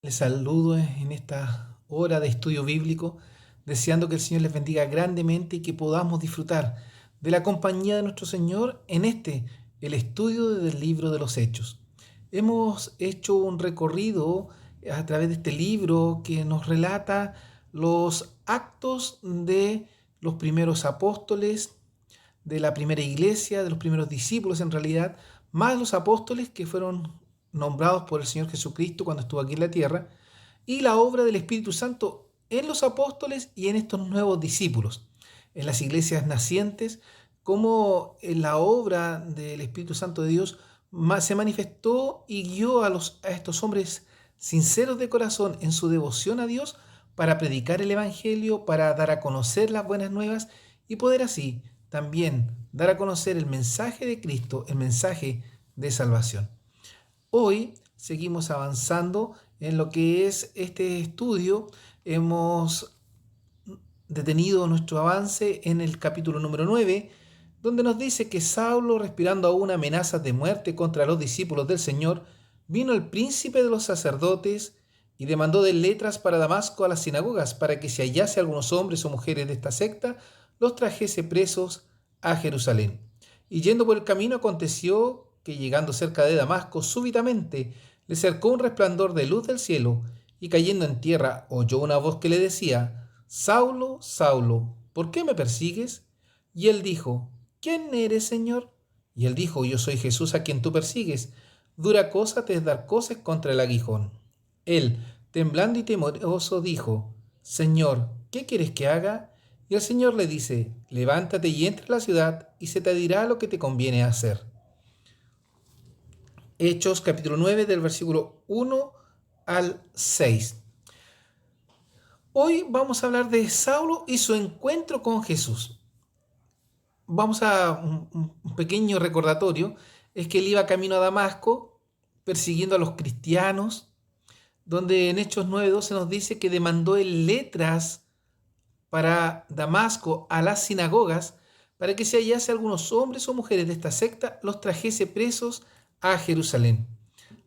Les saludo en esta hora de estudio bíblico, deseando que el Señor les bendiga grandemente y que podamos disfrutar de la compañía de nuestro Señor en el estudio del libro de los Hechos. Hemos hecho un recorrido a través de este libro que nos relata los actos de los primeros apóstoles, de la primera iglesia, de los primeros discípulos en realidad, más los apóstoles que fueron nombrados por el Señor Jesucristo cuando estuvo aquí en la tierra, y la obra del Espíritu Santo en los apóstoles y en estos nuevos discípulos, en las iglesias nacientes, como en la obra del Espíritu Santo de Dios se manifestó y guió a estos hombres sinceros de corazón en su devoción a Dios para predicar el Evangelio, para dar a conocer las buenas nuevas y poder así también dar a conocer el mensaje de Cristo, el mensaje de salvación. Hoy seguimos avanzando en lo que es este estudio. Hemos detenido nuestro avance en el capítulo número 9, donde nos dice que Saulo, respirando aún amenazas de muerte contra los discípulos del Señor, vino el príncipe de los sacerdotes y demandó de letras para Damasco a las sinagogas para que si hallase algunos hombres o mujeres de esta secta, los trajese presos a Jerusalén. Y yendo por el camino aconteció que llegando cerca de Damasco, súbitamente le cercó un resplandor de luz del cielo, y cayendo en tierra oyó una voz que le decía: Saulo, Saulo, ¿por qué me persigues? Y él dijo: ¿Quién eres, Señor? Y él dijo: Yo soy Jesús a quien tú persigues. Dura cosa te es dar coces contra el aguijón. Él, temblando y temeroso, dijo: Señor, ¿qué quieres que haga? Y el Señor le dice: Levántate y entra a la ciudad, y se te dirá lo que te conviene hacer. Hechos capítulo 9 del versículo 1 al 6. Hoy vamos a hablar de Saulo y su encuentro con Jesús. Vamos a un pequeño recordatorio. Es que él iba camino a Damasco persiguiendo a los cristianos, donde en Hechos 9:12 nos dice que demandó en letras para Damasco a las sinagogas para que si hallase algunos hombres o mujeres de esta secta, los trajese presos a Jerusalén.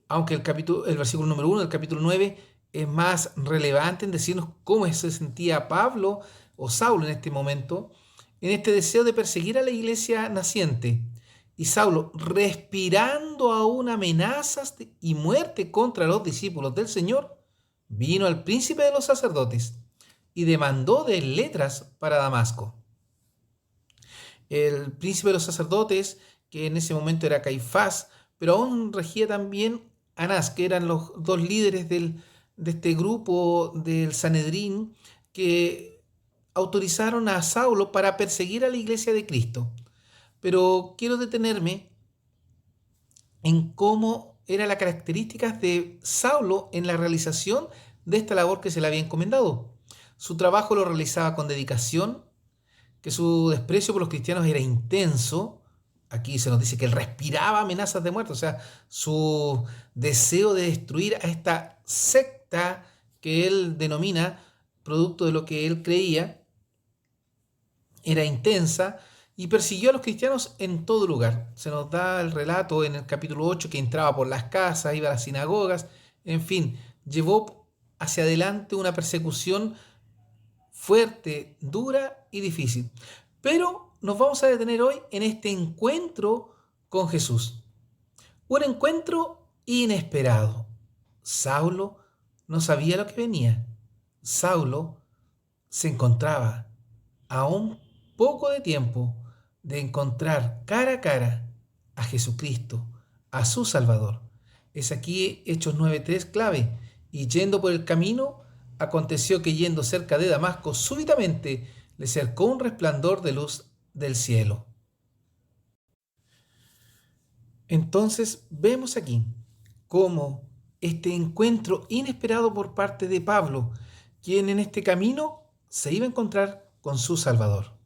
Aunque el versículo número 1 del capítulo 9 es más relevante en decirnos cómo se sentía Pablo o Saulo en este momento, en este deseo de perseguir a la iglesia naciente. Y Saulo, respirando aún amenazas y muerte contra los discípulos del Señor, vino al príncipe de los sacerdotes y demandó de letras para Damasco. El príncipe de los sacerdotes, que en ese momento era Caifás, pero aún regía también Anás, que eran los dos líderes de este grupo del Sanedrín, que autorizaron a Saulo para perseguir a la iglesia de Cristo. Pero quiero detenerme en cómo eran las características de Saulo en la realización de esta labor que se le había encomendado. Su trabajo lo realizaba con dedicación, que su desprecio por los cristianos era intenso. Aquí se nos dice que él respiraba amenazas de muerte, o sea, su deseo de destruir a esta secta que él denomina producto de lo que él creía era intensa, y persiguió a los cristianos en todo lugar. Se nos da el relato en el capítulo 8 que entraba por las casas, iba a las sinagogas, en fin, llevó hacia adelante una persecución fuerte, dura y difícil. Pero nos vamos a detener hoy en este encuentro con Jesús. Un encuentro inesperado. Saulo no sabía lo que venía. Saulo se encontraba a un poco de tiempo de encontrar cara a cara a Jesucristo, a su Salvador. Es aquí Hechos 9:3 clave. Y yendo por el camino, aconteció que yendo cerca de Damasco, súbitamente le cercó un resplandor de luz del cielo. Entonces vemos aquí cómo este encuentro inesperado por parte de Pablo, quien en este camino se iba a encontrar con su Salvador.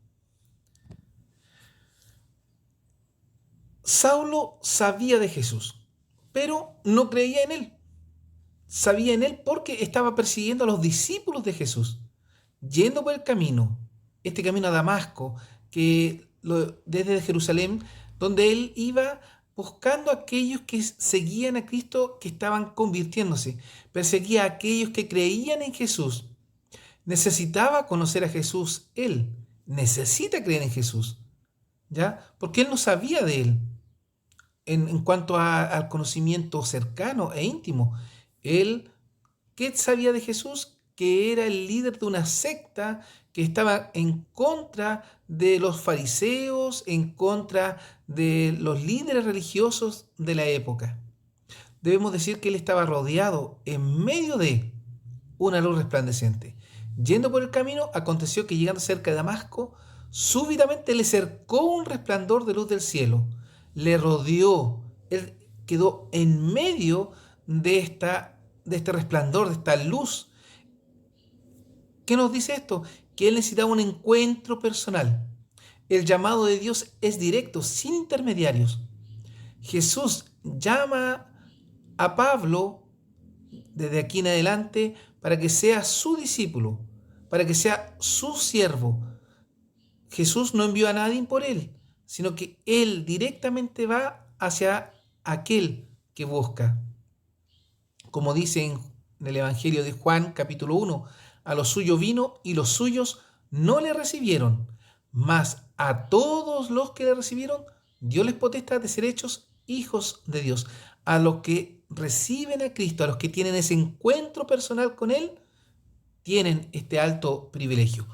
Saulo sabía de Jesús, pero no creía en él. Sabía en él porque estaba persiguiendo a los discípulos de Jesús, yendo por el camino, este camino a Damasco, desde Jerusalén, donde él iba buscando a aquellos que seguían a Cristo, que estaban convirtiéndose. Perseguía a aquellos que creían en Jesús. Necesitaba conocer a Jesús. Él necesita creer en Jesús, ¿ya? Porque él no sabía de él en cuanto al conocimiento cercano e íntimo. Él, ¿qué sabía de Jesús? Que era el líder de una secta que estaba en contra de los fariseos, en contra de los líderes religiosos de la época. Debemos decir que él estaba rodeado en medio de una luz resplandeciente. Yendo por el camino, aconteció que llegando cerca de Damasco, súbitamente le cercó un resplandor de luz del cielo. Le rodeó. Él quedó en medio de este resplandor, de esta luz. ¿Qué nos dice esto? Que él necesitaba un encuentro personal. El llamado de Dios es directo, sin intermediarios. Jesús llama a Pablo desde aquí en adelante para que sea su discípulo, para que sea su siervo. Jesús no envió a nadie por él, sino que él directamente va hacia aquel que busca. Como dice en el Evangelio de Juan, capítulo 1, a los suyos vino y los suyos no le recibieron, mas a todos los que le recibieron, dióles potestad de ser hechos hijos de Dios. A los que reciben a Cristo, a los que tienen ese encuentro personal con Él, tienen este alto privilegio.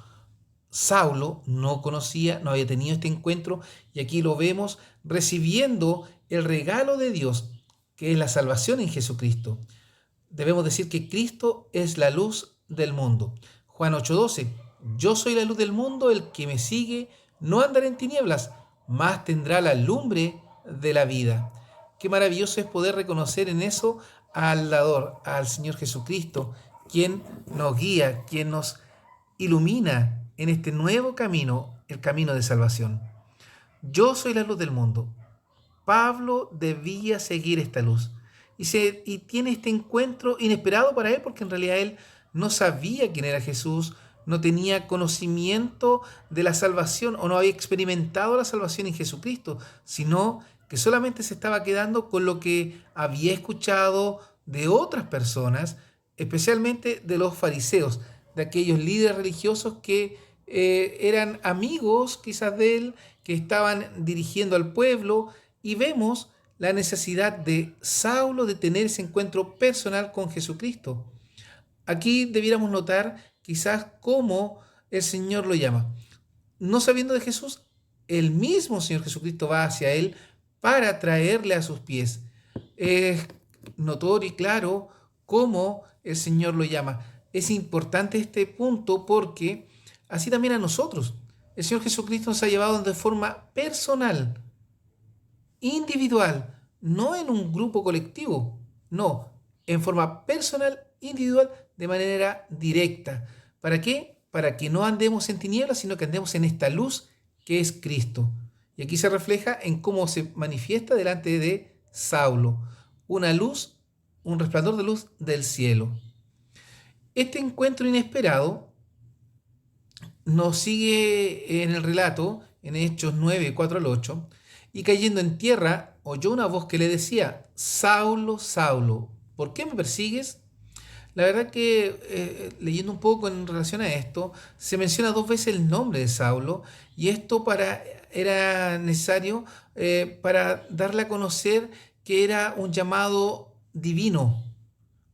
Saulo no conocía, no había tenido este encuentro, y aquí lo vemos recibiendo el regalo de Dios, que es la salvación en Jesucristo. Debemos decir que Cristo es la luz del mundo. Juan 8:12, yo soy la luz del mundo, el que me sigue no andará en tinieblas, mas tendrá la lumbre de la vida. Qué maravilloso es poder reconocer en eso al dador, al Señor Jesucristo, quien nos guía, quien nos ilumina en este nuevo camino, el camino de salvación. Yo soy la luz del mundo. Pablo debía seguir esta luz y tiene este encuentro inesperado para él, porque en realidad él no sabía quién era Jesús, no tenía conocimiento de la salvación o no había experimentado la salvación en Jesucristo, sino que solamente se estaba quedando con lo que había escuchado de otras personas, especialmente de los fariseos, de aquellos líderes religiosos que eran amigos quizás de él, que estaban dirigiendo al pueblo, y vemos la necesidad de Saulo de tener ese encuentro personal con Jesucristo. Aquí debiéramos notar quizás cómo el Señor lo llama. No sabiendo de Jesús, el mismo Señor Jesucristo va hacia él para traerle a sus pies. Es notorio y claro cómo el Señor lo llama. Es importante este punto porque así también a nosotros. El Señor Jesucristo nos ha llevado de forma personal, individual, no en un grupo colectivo, no, en forma personal, individual, de manera directa. ¿Para qué? Para que no andemos en tinieblas, sino que andemos en esta luz que es Cristo. Y aquí se refleja en cómo se manifiesta delante de Saulo, una luz, un resplandor de luz del cielo. Este encuentro inesperado nos sigue en el relato, en Hechos 9, 4 al 8, y cayendo en tierra, oyó una voz que le decía, Saulo, Saulo, ¿por qué me persigues? La verdad que leyendo un poco en relación a esto, se menciona 2 veces el nombre de Saulo, y esto era necesario para darle a conocer que era un llamado divino,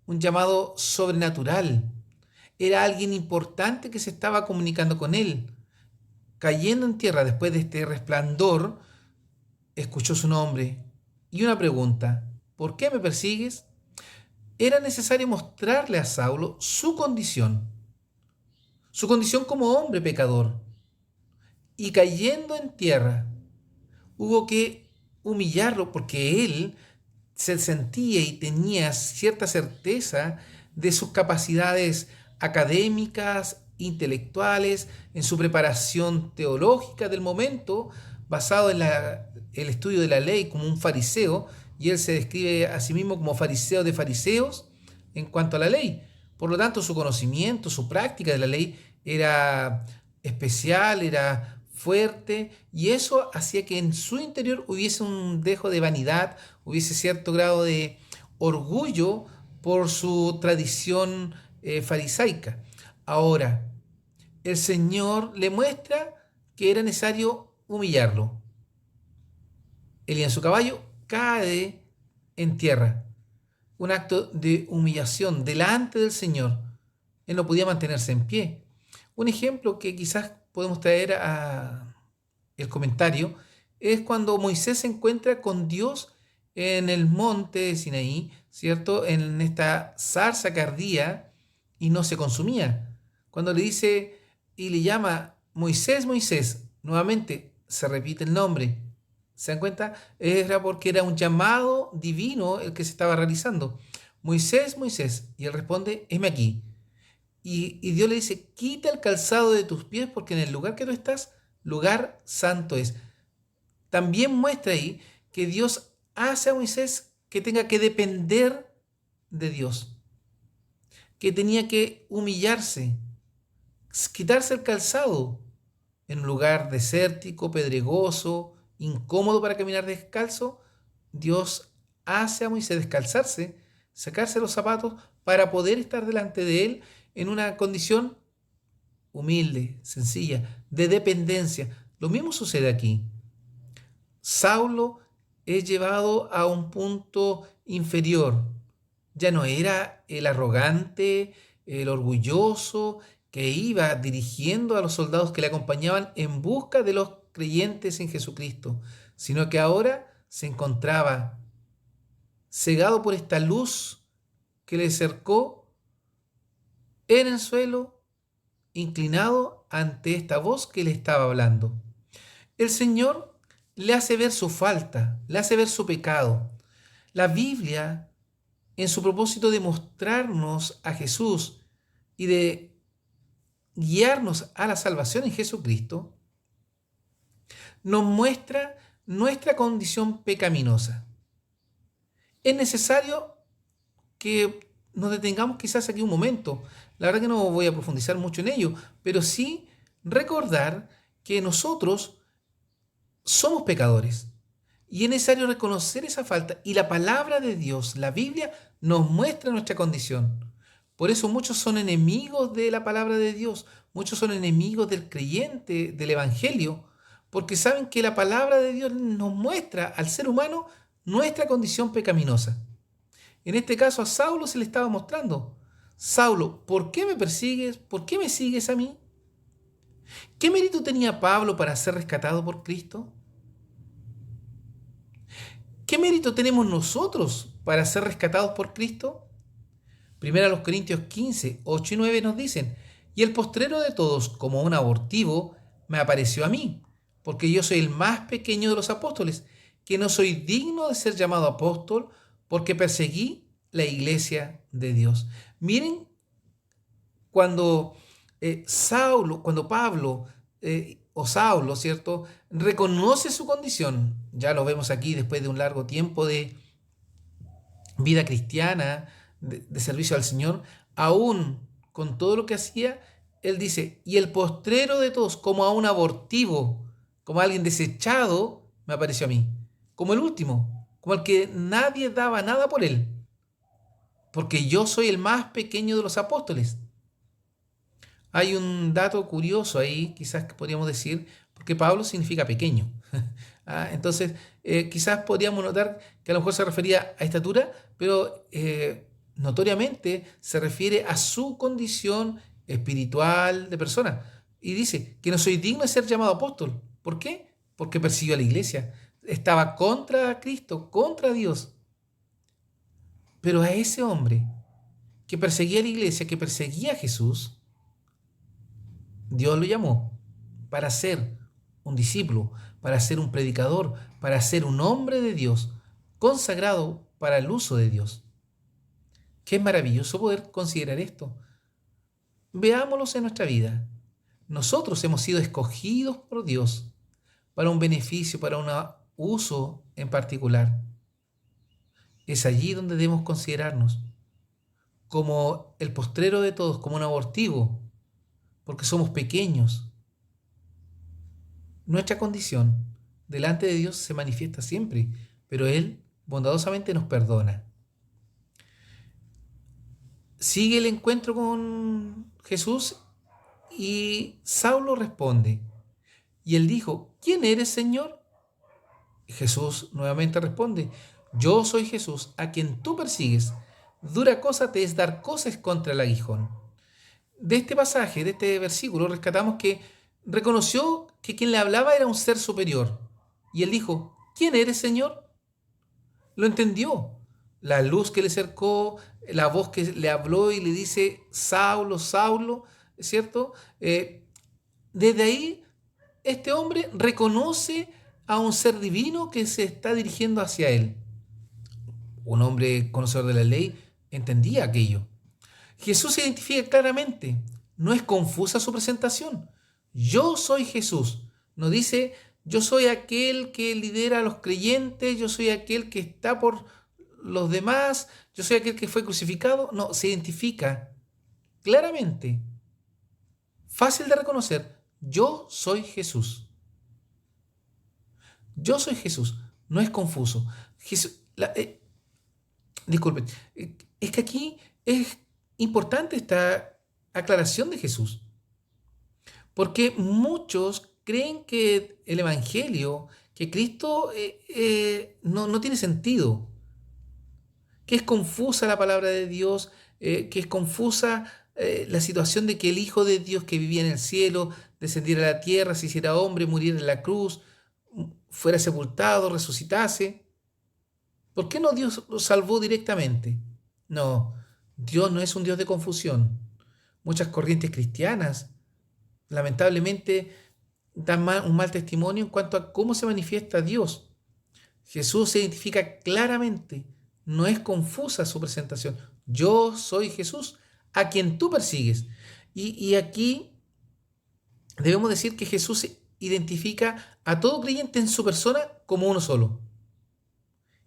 un llamado sobrenatural. Era alguien importante que se estaba comunicando con él. Cayendo en tierra después de este resplandor, escuchó su nombre y una pregunta, ¿por qué me persigues? Era necesario mostrarle a Saulo su condición como hombre pecador. Y cayendo en tierra, hubo que humillarlo porque él se sentía y tenía cierta certeza de sus capacidades académicas, intelectuales, en su preparación teológica del momento, basado en el estudio de la ley como un fariseo, y él se describe a sí mismo como fariseo de fariseos en cuanto a la ley. Por lo tanto, su conocimiento, su práctica de la ley era especial, era fuerte, y eso hacía que en su interior hubiese un dejo de vanidad, hubiese cierto grado de orgullo por su tradición farisaica. Ahora, el Señor le muestra que era necesario humillarlo. Él en su caballo cae en tierra. Un acto de humillación delante del Señor. Él no podía mantenerse en pie. Un ejemplo que quizás podemos traer a el comentario es cuando Moisés se encuentra con Dios en el monte de Sinaí, ¿cierto? En esta zarza que ardía y no se consumía. Cuando le dice y le llama Moisés, Moisés, nuevamente se repite el nombre. ¿Se dan cuenta? Era porque era un llamado divino el que se estaba realizando. Moisés, Moisés. Y él responde, heme aquí. Y Dios le dice, quita el calzado de tus pies porque en el lugar que tú estás, lugar santo es. También muestra ahí que Dios hace a Moisés que tenga que depender de Dios, que tenía que humillarse, quitarse el calzado en un lugar desértico, pedregoso, incómodo para caminar descalzo. Dios hace a Moisés descalzarse, sacarse los zapatos para poder estar delante de él en una condición humilde, sencilla, de dependencia. Lo mismo sucede aquí. Saulo es llevado a un punto inferior. Ya no era el arrogante, el orgulloso que iba dirigiendo a los soldados que le acompañaban en busca de los creyentes en Jesucristo, sino que ahora se encontraba cegado por esta luz que le cercó en el suelo, inclinado ante esta voz que le estaba hablando. El Señor le hace ver su falta, le hace ver su pecado. La Biblia, en su propósito de mostrarnos a Jesús y de guiarnos a la salvación en Jesucristo, nos muestra nuestra condición pecaminosa. Es necesario que nos detengamos quizás aquí un momento. La verdad que no voy a profundizar mucho en ello, pero sí recordar que nosotros somos pecadores y es necesario reconocer esa falta, y la palabra de Dios, la Biblia, nos muestra nuestra condición. Por eso muchos son enemigos de la palabra de Dios, muchos son enemigos del creyente, del Evangelio, porque saben que la palabra de Dios nos muestra al ser humano nuestra condición pecaminosa. En este caso a Saulo se le estaba mostrando: Saulo, ¿por qué me persigues? ¿Por qué me sigues a mí? ¿Qué mérito tenía Pablo para ser rescatado por Cristo? ¿Qué mérito tenemos nosotros para ser rescatados por Cristo? Primero a los Corintios 15, 8 y 9 nos dicen: y el postrero de todos, como un abortivo, me apareció a mí, porque yo soy el más pequeño de los apóstoles, que no soy digno de ser llamado apóstol, porque perseguí la iglesia de Dios. Miren, cuando cuando Pablo o Saulo, ¿cierto?, reconoce su condición, ya lo vemos aquí después de un largo tiempo de vida cristiana, de servicio al Señor, aún con todo lo que hacía, él dice, y el postrero de todos, como a un abortivo, como a alguien desechado, me apareció a mí, como el último, como el que nadie daba nada por él, porque yo soy el más pequeño de los apóstoles. Hay un dato curioso ahí, quizás que podríamos decir, porque Pablo significa pequeño. Entonces, quizás podríamos notar que a lo mejor se refería a estatura, pero notoriamente se refiere a su condición espiritual de persona. Y dice que no soy digno de ser llamado apóstol. ¿Por qué? Porque persiguió a la iglesia. Estaba contra Cristo, contra Dios. Pero a ese hombre que perseguía a la iglesia, que perseguía a Jesús, Dios lo llamó para ser un discípulo, para ser un predicador, para ser un hombre de Dios, consagrado para el uso de Dios. Qué maravilloso poder considerar esto. Veámoslos en nuestra vida. Nosotros hemos sido escogidos por Dios para un beneficio, para un uso en particular. Es allí donde debemos considerarnos como el postrero de todos, como un abortivo, porque somos pequeños. Nuestra condición delante de Dios se manifiesta siempre, pero Él bondadosamente nos perdona. Sigue el encuentro con Jesús y Saulo responde. Y él dijo, ¿quién eres, Señor? Y Jesús nuevamente responde, yo soy Jesús, a quien tú persigues. Dura cosa te es dar cosas contra el aguijón. De este pasaje, de este versículo, rescatamos que reconoció que quien le hablaba era un ser superior. Y él dijo, ¿quién eres, Señor? Lo entendió. La luz que le acercó, la voz que le habló y le dice, Saulo, Saulo, ¿cierto? Desde ahí, este hombre reconoce a un ser divino que se está dirigiendo hacia él. Un hombre conocedor de la ley entendía aquello. Jesús se identifica claramente. No es confusa su presentación. Yo soy Jesús. No dice, yo soy aquel que lidera a los creyentes, yo soy aquel que está por los demás, yo soy aquel que fue crucificado. No, se identifica claramente. Fácil de reconocer. Yo soy Jesús. Yo soy Jesús. No es confuso. Jesús, disculpen. Es que aquí es importante esta aclaración de Jesús. Porque muchos creen que el Evangelio, que Cristo no tiene sentido, que es confusa la palabra de Dios, que es confusa la situación de que el Hijo de Dios que vivía en el cielo descendiera a la tierra, se hiciera hombre, muriera en la cruz, fuera sepultado, resucitase. ¿Por qué no Dios lo salvó directamente? No, Dios no es un Dios de confusión. Muchas corrientes cristianas lamentablemente dan un mal testimonio en cuanto a cómo se manifiesta Dios. Jesús se identifica claramente, no es confusa su presentación. Yo soy Jesús, a quien tú persigues. Y aquí debemos decir que Jesús identifica a todo creyente en su persona como uno solo.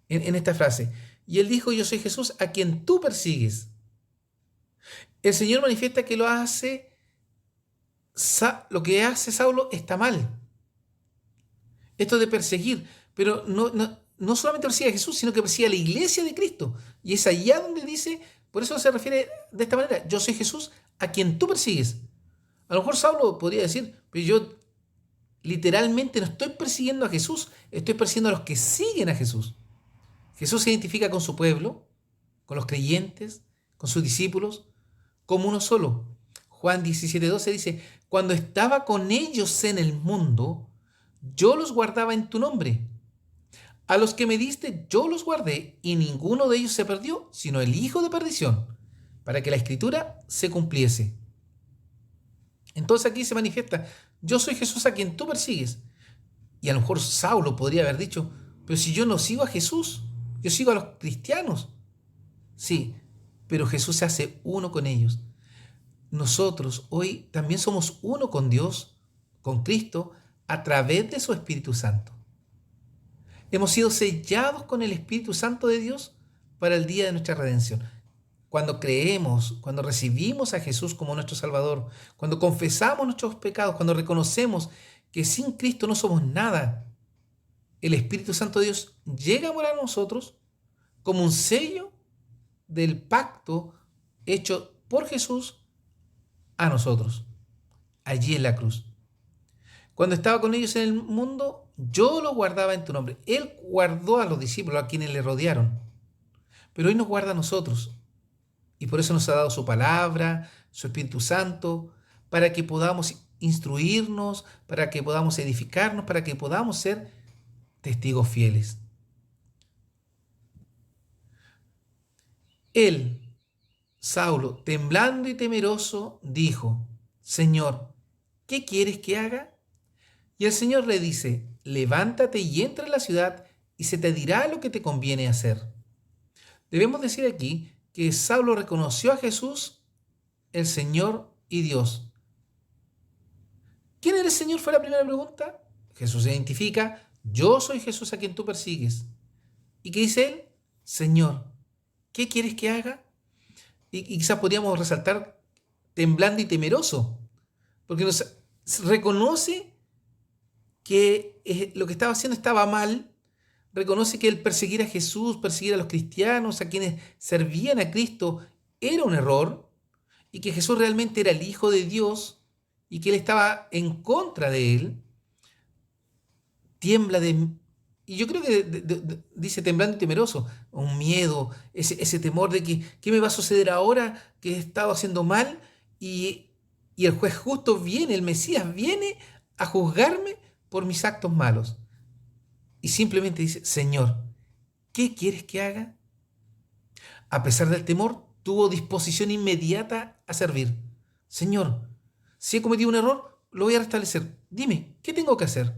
En esta frase. Y él dijo, yo soy Jesús, a quien tú persigues. El Señor manifiesta que lo que hace Saulo está mal. Esto de perseguir, pero no solamente persigue a Jesús, sino que persigue a la iglesia de Cristo. Y es allá donde dice, por eso se refiere de esta manera, yo soy Jesús a quien tú persigues. A lo mejor Saulo podría decir, pero yo literalmente no estoy persiguiendo a Jesús, estoy persiguiendo a los que siguen a Jesús. Jesús se identifica con su pueblo, con los creyentes, con sus discípulos, como uno solo. Juan 17:12 dice, cuando estaba con ellos en el mundo, yo los guardaba en tu nombre. A los que me diste, yo los guardé, y ninguno de ellos se perdió, sino el hijo de perdición, para que la escritura se cumpliese. Entonces aquí se manifiesta, yo soy Jesús a quien tú persigues. Y a lo mejor Saulo podría haber dicho, pero si yo no sigo a Jesús, yo sigo a los cristianos. Sí, pero Jesús se hace uno con ellos. Nosotros hoy también somos uno con Dios, con Cristo, a través de su Espíritu Santo. Hemos sido sellados con el Espíritu Santo de Dios para el día de nuestra redención. Cuando creemos, cuando recibimos a Jesús como nuestro Salvador, cuando confesamos nuestros pecados, cuando reconocemos que sin Cristo no somos nada, el Espíritu Santo de Dios llega a morar a nosotros como un sello del pacto hecho por Jesús a nosotros, allí en la cruz. Cuando estaba con ellos en el mundo, yo lo guardaba en tu nombre. Él guardó a los discípulos, a quienes le rodearon. Pero hoy nos guarda a nosotros. Y por eso nos ha dado su palabra, su Espíritu Santo, para que podamos instruirnos, para que podamos edificarnos, para que podamos ser testigos fieles. Él, Saulo, temblando y temeroso, dijo, Señor, ¿qué quieres que haga? Y el Señor le dice, levántate y entra en la ciudad y se te dirá lo que te conviene hacer. Debemos decir aquí que Saulo reconoció a Jesús, el Señor y Dios. ¿Quién eres, Señor? Fue la primera pregunta. Jesús se identifica, yo soy Jesús a quien tú persigues. ¿Y qué dice él? Señor, ¿qué quieres que haga? Y quizás podríamos resaltar temblando y temeroso, porque nos reconoce que lo que estaba haciendo estaba mal, reconoce que el perseguir a Jesús, perseguir a los cristianos, a quienes servían a Cristo, era un error, y que Jesús realmente era el Hijo de Dios y que él estaba en contra de él, tiembla de... Y yo creo que dice temblando y temeroso, un miedo, ese temor de que qué me va a suceder ahora que he estado haciendo mal y, y el juez justo viene, el Mesías viene a juzgarme por mis actos malos. Y simplemente dice, Señor, ¿qué quieres que haga? A pesar del temor, tuvo disposición inmediata a servir. Señor, si he cometido un error, lo voy a restablecer. Dime, ¿qué tengo que hacer?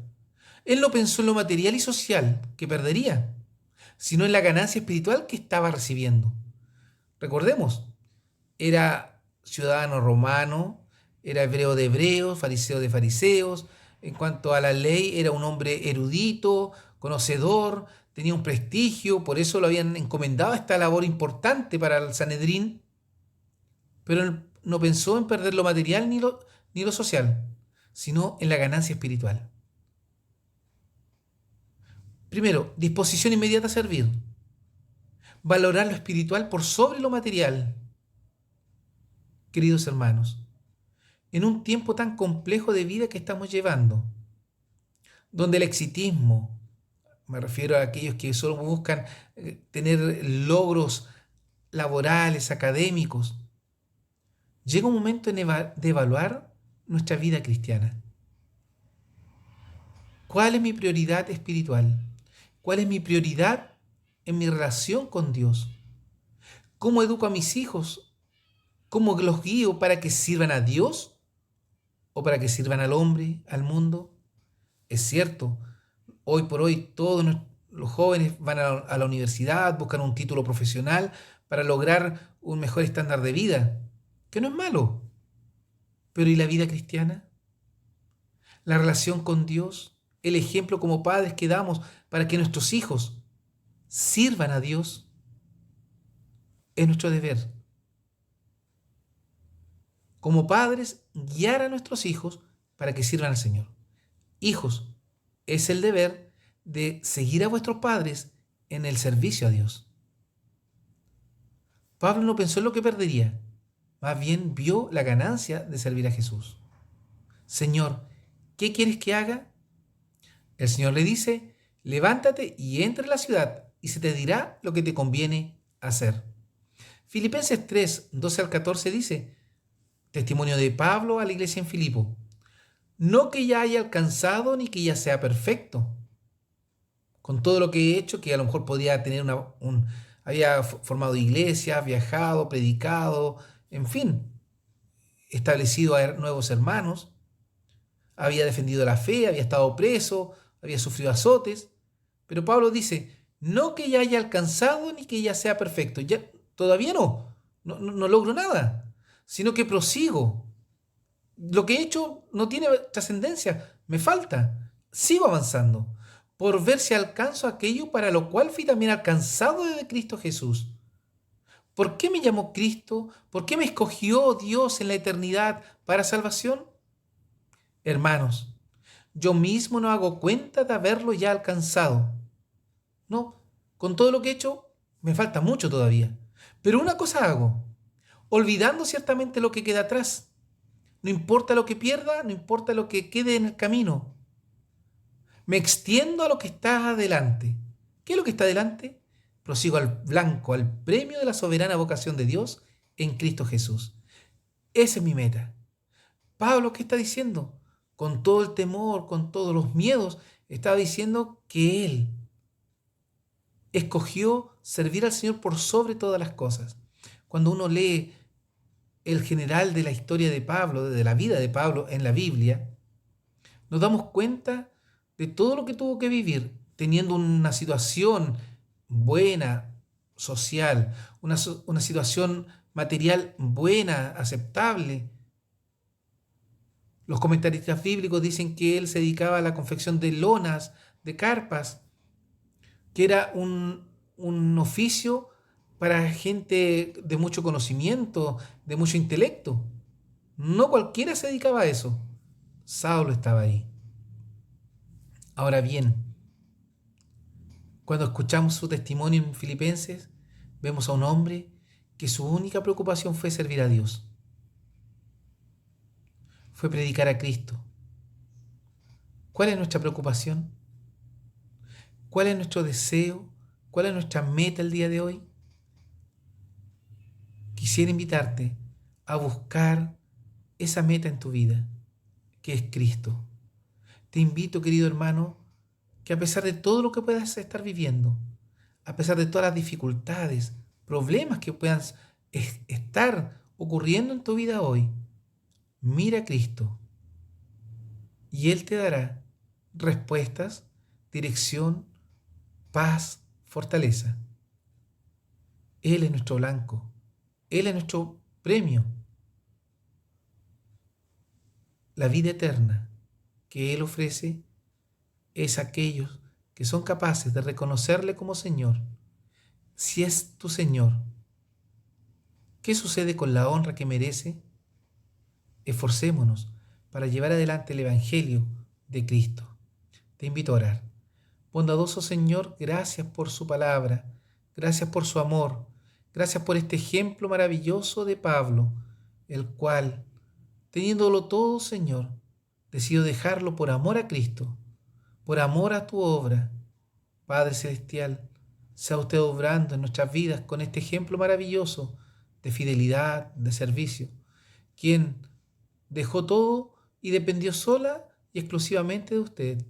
Él no pensó en lo material y social que perdería, sino en la ganancia espiritual que estaba recibiendo. Recordemos, era ciudadano romano, era hebreo de hebreos, fariseo de fariseos. En cuanto a la ley, era un hombre erudito, conocedor, tenía un prestigio, por eso lo habían encomendado a esta labor importante para el Sanedrín, pero él no pensó en perder lo material ni lo social, sino en la ganancia espiritual. Primero, disposición inmediata a servir, valorar lo espiritual por sobre lo material. Queridos hermanos, en un tiempo tan complejo de vida que estamos llevando, donde el exitismo, me refiero a aquellos que solo buscan tener logros laborales, académicos, llega un momento de evaluar nuestra vida cristiana. ¿Cuál es mi prioridad espiritual? ¿Cuál es mi prioridad en mi relación con Dios? ¿Cómo educo a mis hijos? ¿Cómo los guío para que sirvan a Dios o para que sirvan al hombre, al mundo? Es cierto, hoy por hoy todos los jóvenes van a la universidad, buscan un título profesional para lograr un mejor estándar de vida, que no es malo. Pero ¿y la vida cristiana? La relación con Dios, el ejemplo como padres que damos para que nuestros hijos sirvan a Dios, es nuestro deber. Como padres, guiar a nuestros hijos para que sirvan al Señor. Hijos, es el deber de seguir a vuestros padres en el servicio a Dios. Pablo no pensó en lo que perdería, más bien vio la ganancia de servir a Jesús. Señor, ¿qué quieres que haga? El Señor le dice, levántate y entra en la ciudad y se te dirá lo que te conviene hacer. Filipenses 3, 12 al 14 dice, testimonio de Pablo a la iglesia en Filipo, no que ya haya alcanzado ni que ya sea perfecto, con todo lo que he hecho, que a lo mejor podía tener había formado iglesias, viajado, predicado, en fin, establecido a nuevos hermanos, había defendido la fe, había estado preso, había sufrido azotes, pero Pablo dice, no que ya haya alcanzado ni que ya sea perfecto, ya, todavía no logro nada, sino que prosigo. Lo que he hecho no tiene trascendencia, me falta, sigo avanzando, por ver si alcanzo aquello para lo cual fui también alcanzado de Cristo Jesús. ¿Por qué me llamó Cristo? ¿Por qué me escogió Dios en la eternidad para salvación? Hermanos, yo mismo no hago cuenta de haberlo ya alcanzado. No, con todo lo que he hecho, me falta mucho todavía. Pero una cosa hago, olvidando ciertamente lo que queda atrás. No importa lo que pierda, no importa lo que quede en el camino. Me extiendo a lo que está adelante. ¿Qué es lo que está adelante? Prosigo al blanco, al premio de la soberana vocación de Dios en Cristo Jesús. Esa es mi meta. Pablo, ¿qué está diciendo? Con todo el temor, con todos los miedos, estaba diciendo que él escogió servir al Señor por sobre todas las cosas. Cuando uno lee el general de la historia de Pablo, de la vida de Pablo en la Biblia, nos damos cuenta de todo lo que tuvo que vivir, teniendo una situación buena, social, una situación material buena, aceptable. Los comentaristas bíblicos dicen que él se dedicaba a la confección de lonas, de carpas, que era un oficio para gente de mucho conocimiento, de mucho intelecto. No cualquiera se dedicaba a eso. Saulo estaba ahí. Ahora bien, cuando escuchamos su testimonio en Filipenses, vemos a un hombre que su única preocupación fue servir a Dios, fue predicar a Cristo. ¿Cuál es nuestra preocupación? ¿Cuál es nuestro deseo? ¿Cuál es nuestra meta el día de hoy? Quisiera invitarte a buscar esa meta en tu vida, que es Cristo. Te invito, querido hermano, que a pesar de todo lo que puedas estar viviendo, a pesar de todas las dificultades, problemas que puedan estar ocurriendo en tu vida hoy, mira a Cristo y Él te dará respuestas, dirección, paz, fortaleza. Él es nuestro blanco, Él es nuestro premio, la vida eterna que Él ofrece es aquellos que son capaces de reconocerle como Señor. Si es tu Señor, ¿qué sucede con la honra que merece? Esforcémonos para llevar adelante el Evangelio de Cristo. Te invito a orar. Bondadoso Señor, gracias por su palabra, gracias por su amor, gracias por este ejemplo maravilloso de Pablo, el cual, teniéndolo todo, Señor, decidió dejarlo por amor a Cristo, por amor a tu obra. Padre Celestial, sea usted obrando en nuestras vidas con este ejemplo maravilloso de fidelidad, de servicio, quien dejó todo y dependió sola y exclusivamente de usted.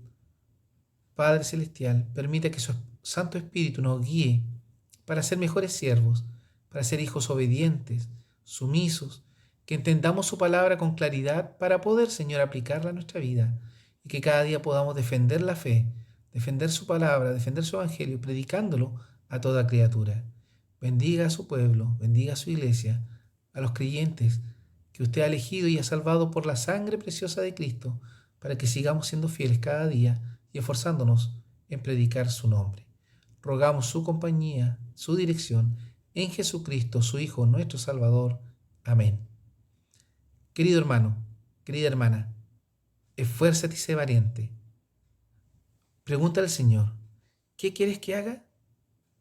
Padre Celestial, permita que su Santo Espíritu nos guíe para ser mejores siervos, para ser hijos obedientes, sumisos, que entendamos su palabra con claridad para poder, Señor, aplicarla a nuestra vida y que cada día podamos defender la fe, defender su palabra, defender su evangelio, predicándolo a toda criatura. Bendiga a su pueblo, bendiga a su iglesia, a los creyentes que usted ha elegido y ha salvado por la sangre preciosa de Cristo, para que sigamos siendo fieles cada día y esforzándonos en predicar su nombre. Rogamos su compañía, su dirección, en Jesucristo, su Hijo, nuestro Salvador. Amén. Querido hermano, querida hermana, esfuérzate y sé valiente. Pregunta al Señor, ¿qué quieres que haga?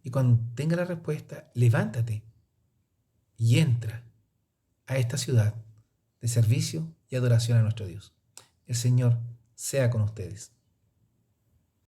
Y cuando tenga la respuesta, levántate y entra a esta ciudad de servicio y adoración a nuestro Dios. El Señor sea con ustedes.